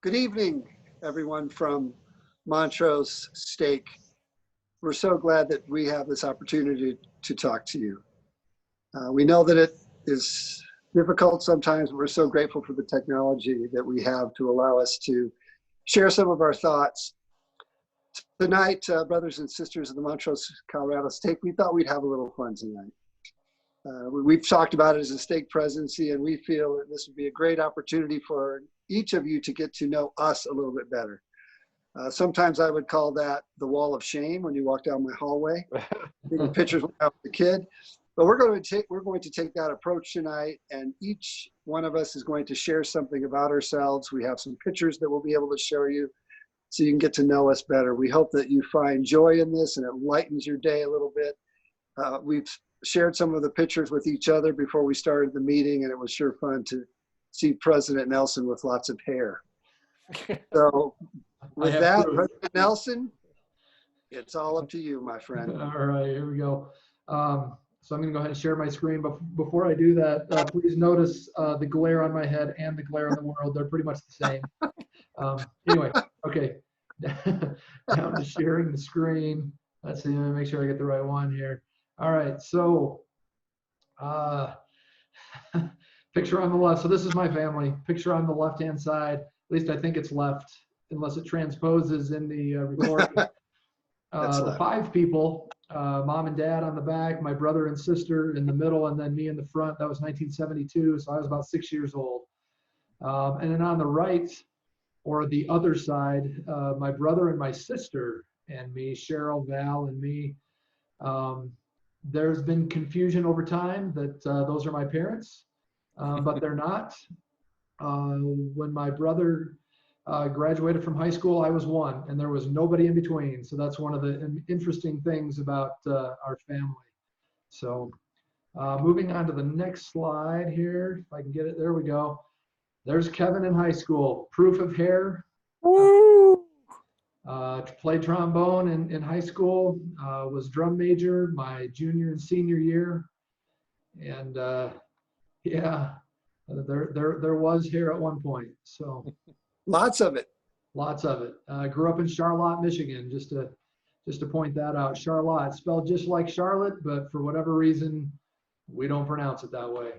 Good evening, everyone from Montrose Stake. We're so glad that we have this opportunity to talk to you. We know that it is difficult sometimes, but we're so grateful for the technology that we have to allow us to share some of our thoughts. Tonight, brothers and sisters of the Montrose Colorado Stake, we thought we'd have a little fun tonight. We've talked about it as a stake presidency, and we feel that this would be a great opportunity for each of you to get to know us a little bit better. Sometimes I would call that the wall of shame when you walk down my hallway, taking pictures when I was a kid. But we're going to take that approach tonight, and each one of us is going to share something about ourselves. We have some pictures that we'll be able to show you so you can get to know us better. We hope that you find joy in this and it lightens your day a little bit. We've shared some of the pictures with each other before we started the meeting, and it was sure fun to see President Nelson with lots of hair. So with that, President Nelson, it's all up to you, my friend. All right, here we go. So I'm going to go ahead and share my screen. But before I do that, please notice the glare on my head and the glare on the world. They're pretty much the same. Anyway, okay. Down to sharing the screen. Let's see, let me make sure I get the right one here. All right, so picture on the left. So this is my family. Picture on the left-hand side. At least I think it's left, unless it transposes in the recording. The five people, mom and dad on the back, my brother and sister in the middle, and then me in the front. That was 1972, so I was about 6 years old. And then on the right, or the other side, my brother and my sister and me, Cheryl, Val, and me. There's been confusion over time that those are my parents, but they're not. When my brother graduated from high school, I was one, and there was nobody in between. So that's one of the interesting things about our family. So moving on to the next slide here, if I can get it, there we go. There's Kevin in high school, proof of hair. Woo! Played trombone in high school, was drum major my junior and senior year. And yeah, there was hair at one point. So Lots of it. Lots of it. Grew up in Charlotte, Michigan, just to point that out. Charlotte, spelled just like Charlotte, but for whatever reason, we don't pronounce it that way.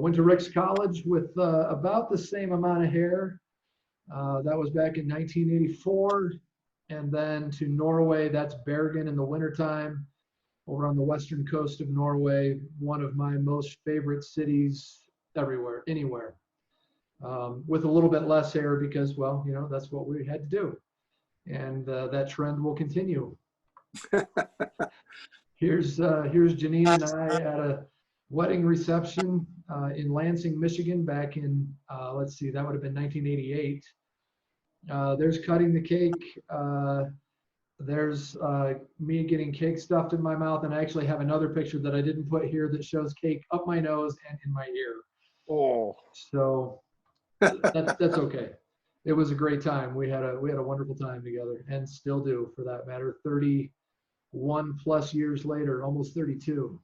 Went to Rick's College with about the same amount of hair. That was back in 1984. And then to Norway, that's Bergen in the wintertime, over on the western coast of Norway, one of my most favorite cities everywhere, anywhere. With a little bit less hair because, well, you know, that's what we had to do. And that trend will continue. Here's Janine and I at a wedding reception in Lansing, Michigan back in, let's see, that would have been 1988. There's cutting the cake. There's me getting cake stuffed in my mouth. And I actually have another picture that I didn't put here that shows cake up my nose and in my ear. Oh. So that's okay. It was a great time. We had a wonderful time together, and still do, for that matter. 31 plus years later, almost 32.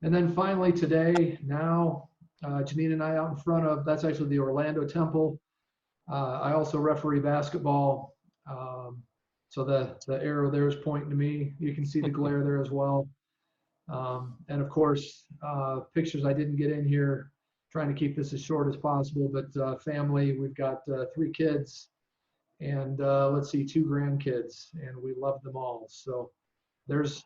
And then finally today, now Janine and I out in front of, that's actually the Orlando Temple. I also referee basketball. So the arrow there is pointing to me. You can see the glare there as well. And of course, pictures I didn't get in here, trying to keep this as short as possible, but family, we've got 3 kids and let's see, 2 grandkids, and we love them all. So there's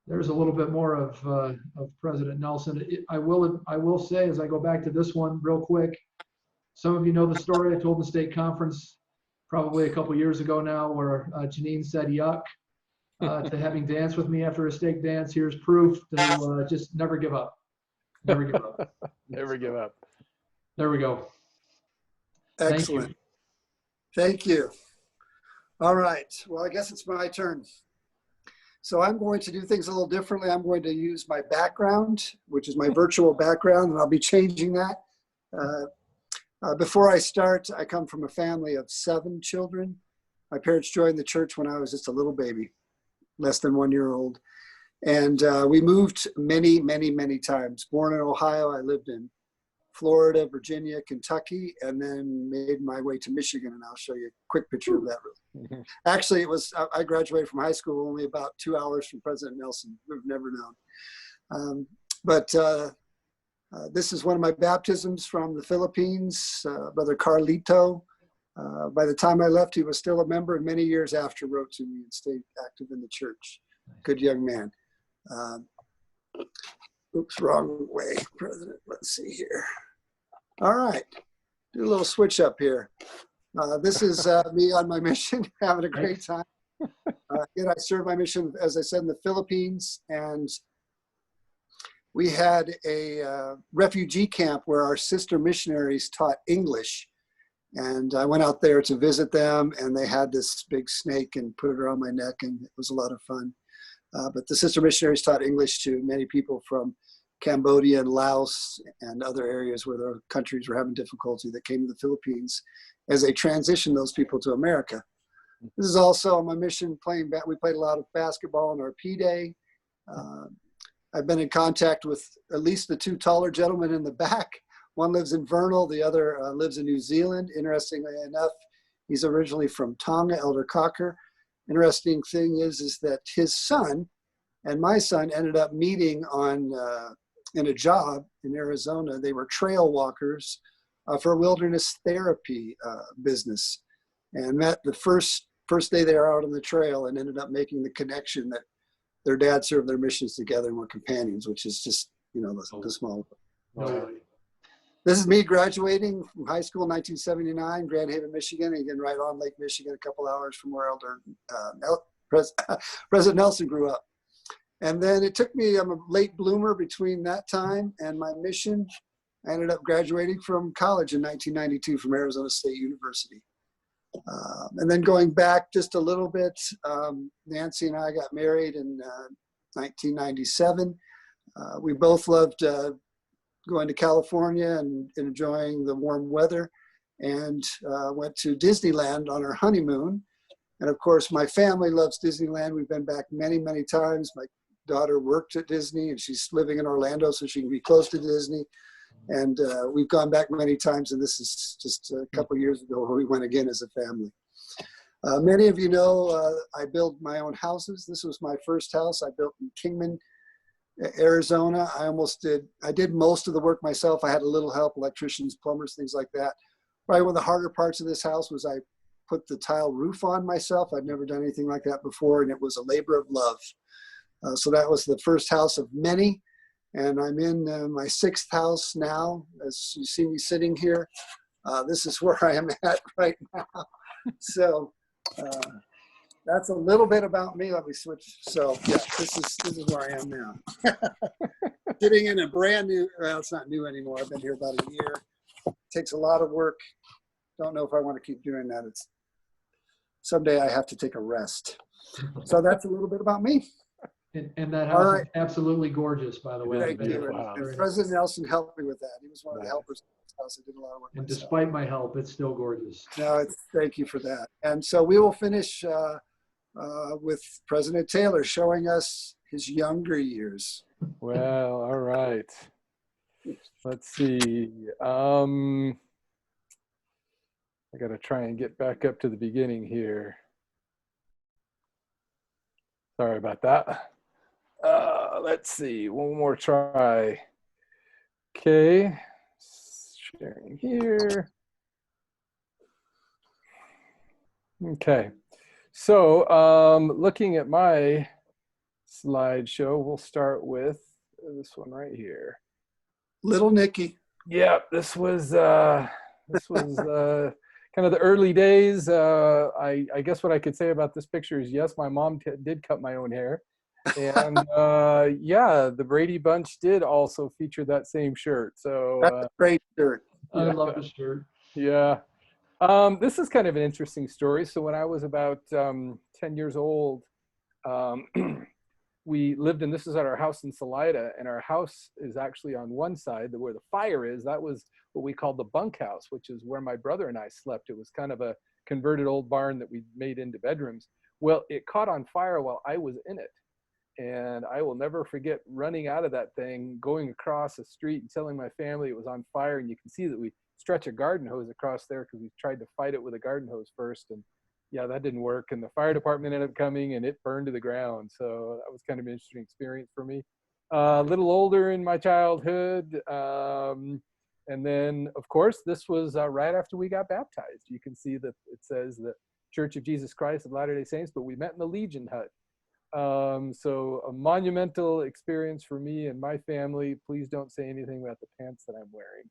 a little bit more of President Nelson. I will say, as I go back to this one real quick, some of you know the story I told the state conference probably a couple years ago now, where Janine said yuck to having danced with me after a stake dance. Here's proof to just never give up. Never give up. Never give up. There we go. Excellent. Thank you. All right. Well, I guess it's my turn. So I'm going to do things a little differently. I'm going to use my background, which is my virtual background, and I'll be changing that. Before I start, I come from a family of 7 children. My parents joined the church when I was just a little baby, less than 1 year old. And we moved many, many, many times. Born in Ohio, I lived in Florida, Virginia, Kentucky, and then made my way to Michigan. And I'll show you a quick picture of that. Actually, I graduated from high school only about 2 hours from President Nelson. We've never known. But this is one of my baptisms from the Philippines, Brother Carlito. By the time I left, he was still a member, and many years after wrote to me and stayed active in the church. Good young man. Oops, wrong way, President. Let's see here. All right, do a little switch up here. This is me on my mission, having a great time. Again, I served my mission, as I said, in the Philippines, and we had a refugee camp where our sister missionaries taught English. And I went out there to visit them, and they had this big snake and put it around my neck, and it was a lot of fun. But the sister missionaries taught English to many people from Cambodia and Laos and other areas where the countries were having difficulty that came to the Philippines as they transitioned those people to America. This is also my mission playing, we played a lot of basketball on our P-Day. I've been in contact with at least the two taller gentlemen in the back. One lives in Vernal, the other lives in New Zealand. Interestingly enough, he's originally from Tonga, Elder Cocker. Interesting thing is that his son and my son ended up meeting on in a job in Arizona. They were trail walkers for a wilderness therapy business, and met the first day they were out on the trail, and ended up making the connection that their dad served their missions together and were companions, which is just, you know, the small. No. This is me graduating from high school in 1979, Grand Haven, Michigan, again, right on Lake Michigan, a couple hours from where President Nelson grew up. And then it took me, I'm a late bloomer between that time and my mission. I ended up graduating from college in 1992 from Arizona State University. And then going back just a little bit, Nancy and I got married in 1997. We both loved going to California and enjoying the warm weather, and went to Disneyland on our honeymoon. And of course, my family loves Disneyland. We've been back many, many times. My daughter worked at Disney, and she's living in Orlando, so she can be close to Disney. And we've gone back many times, and this is just a couple of years ago where we went again as a family. Many of you know I build my own houses. This was my first house I built in Kingman, Arizona. I did most of the work myself. I had a little help, electricians, plumbers, things like that. Probably one of the harder parts of this house was I put the tile roof on myself. I'd never done anything like that before, and it was a labor of love. So that was the first house of many, and I'm in my sixth house now. As you see me sitting here, this is where I am at right now. So that's a little bit about me. Let me switch. So yeah, this is where I am now. Sitting in a brand new, well, it's not new anymore. I've been here about a year. It takes a lot of work. Don't know if I want to keep doing that. Someday I have to take a rest. So that's a little bit about me. And that house is absolutely gorgeous, by the way. Thank you. Wow. And President Nelson helped me with that. He was one of the helpers in this house. I did a lot of work And myself. despite my help, it's still gorgeous. No, thank you for that. And so we will finish with President Taylor showing us his younger years. Well, all right. Let's see. I got to try and get back up to the beginning here. Sorry about that. Let's see. One more try. Okay. Sharing here. Okay. So looking at my slideshow, we'll start with this one right here. Little Nicky. Yeah, this was kind of the early days. I guess what I could say about this picture is, yes, my mom did cut my own hair. And yeah, the Brady Bunch did also feature that same shirt. So That's a great shirt. I love the shirt. yeah. This is kind of an interesting story. So when I was about 10 years old, we lived in, this is at our house in Salida, and our house is actually on one side where the fire is. That was what we called the bunkhouse, which is where my brother and I slept. It was kind of a converted old barn that we made into bedrooms. Well, it caught on fire while I was in it. And I will never forget running out of that thing, going across the street and telling my family it was on fire. And you can see that we stretch a garden hose across there because we tried to fight it with a garden hose first. And yeah, that didn't work. And the fire department ended up coming and it burned to the ground. So that was kind of an interesting experience for me. A little older in my childhood. And then, of course, this was right after we got baptized. You can see that it says the Church of Jesus Christ of Latter-day Saints, but we met in the Legion hut. So a monumental experience for me and my family. Please don't say anything about the pants that I'm wearing.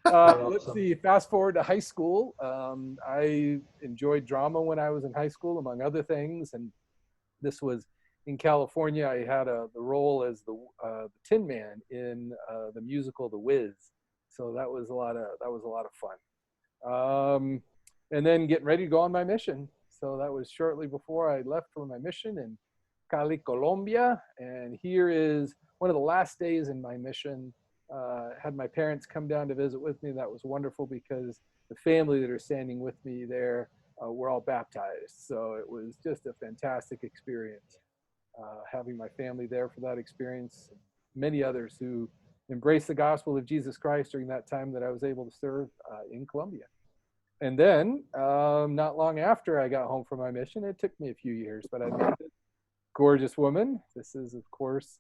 Let's see, fast forward to high school. I enjoyed drama when I was in high school, among other things. And this was in California. I had the role as the Tin Man in the musical The Wiz. So that was a lot of fun. And then getting ready to go on my mission. So that was shortly before I left for my mission in Cali, Colombia. And here is one of the last days in my mission. Had my parents come down to visit with me. That was wonderful because the family that are standing with me there were all baptized. So it was just a fantastic experience. Having my family there for that experience, many others who embraced the gospel of Jesus Christ during that time that I was able to serve in Colombia. And then not long after I got home from my mission, it took me a few years, but I met this gorgeous woman. This is, of course,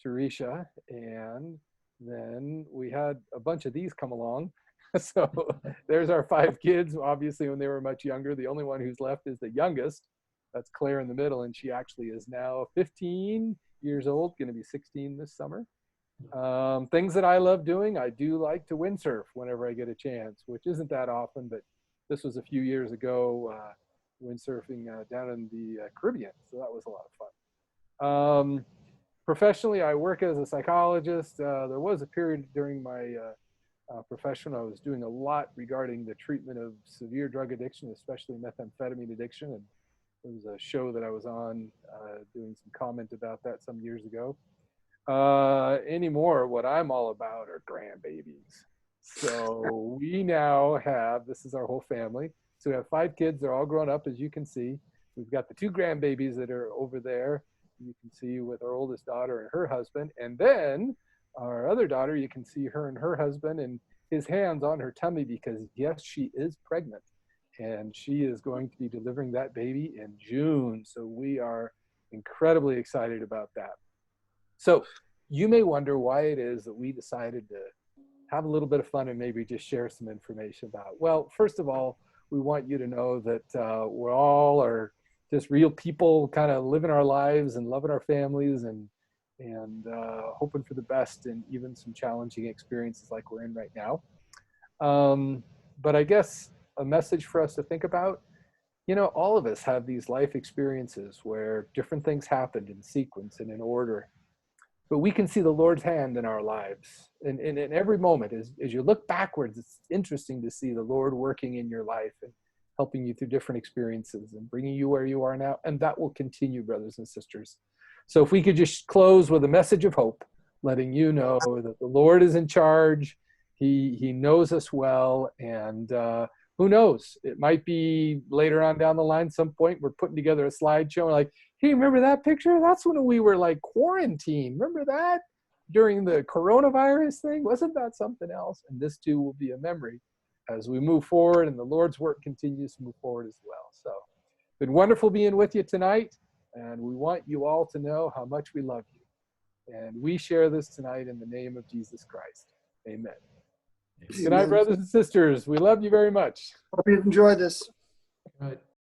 Teresa. And then we had a bunch of these come along. So there's our 5 kids, obviously when they were much younger. The only one who's left is the youngest. That's Claire in the middle, and she actually is now 15 years old, going to be 16 this summer. Things that I love doing, I do like to windsurf whenever I get a chance, which isn't that often, but this was a few years ago, windsurfing down in the Caribbean, so that was a lot of fun. Professionally, I work as a psychologist. There was a period during my profession I was doing a lot regarding the treatment of severe drug addiction, especially methamphetamine addiction, and there was a show that I was on doing some comment about that some years ago. Anymore, what I'm all about are grandbabies. So we now have, this is our whole family. So we have 5 kids. They're all grown up, as you can see. We've got the 2 grandbabies that are over there. You can see with our oldest daughter and her husband. And then our other daughter, you can see her and her husband and his hands on her tummy because, yes, she is pregnant. And she is going to be delivering that baby in June. So we are incredibly excited about that. So you may wonder why it is that we decided to have a little bit of fun and maybe just share some information about. Well, first of all, we want you to know that we all are just real people kind of living our lives and loving our families and hoping for the best in even some challenging experiences like we're in right now. But I guess a message for us to think about, you know, all of us have these life experiences where different things happened in sequence and in order. But we can see the Lord's hand in our lives. And in every moment, as you look backwards, it's interesting to see the Lord working in your life and helping you through different experiences and bringing you where you are now. And that will continue, brothers and sisters. So if we could just close with a message of hope, letting you know that the Lord is in charge. He knows us well. And who knows? It might be later on down the line, some point, we're putting together a slideshow and like, hey, remember that picture? That's when we were like quarantined. Remember that? During the coronavirus thing? Wasn't that something else? And this too will be a memory as we move forward and the Lord's work continues to move forward as well. So it's been wonderful being with you tonight. And we want you all to know how much we love you. And we share this tonight in the name of Jesus Christ. Amen. Good night, brothers and sisters. We love you very much. Hope you enjoy this. All right.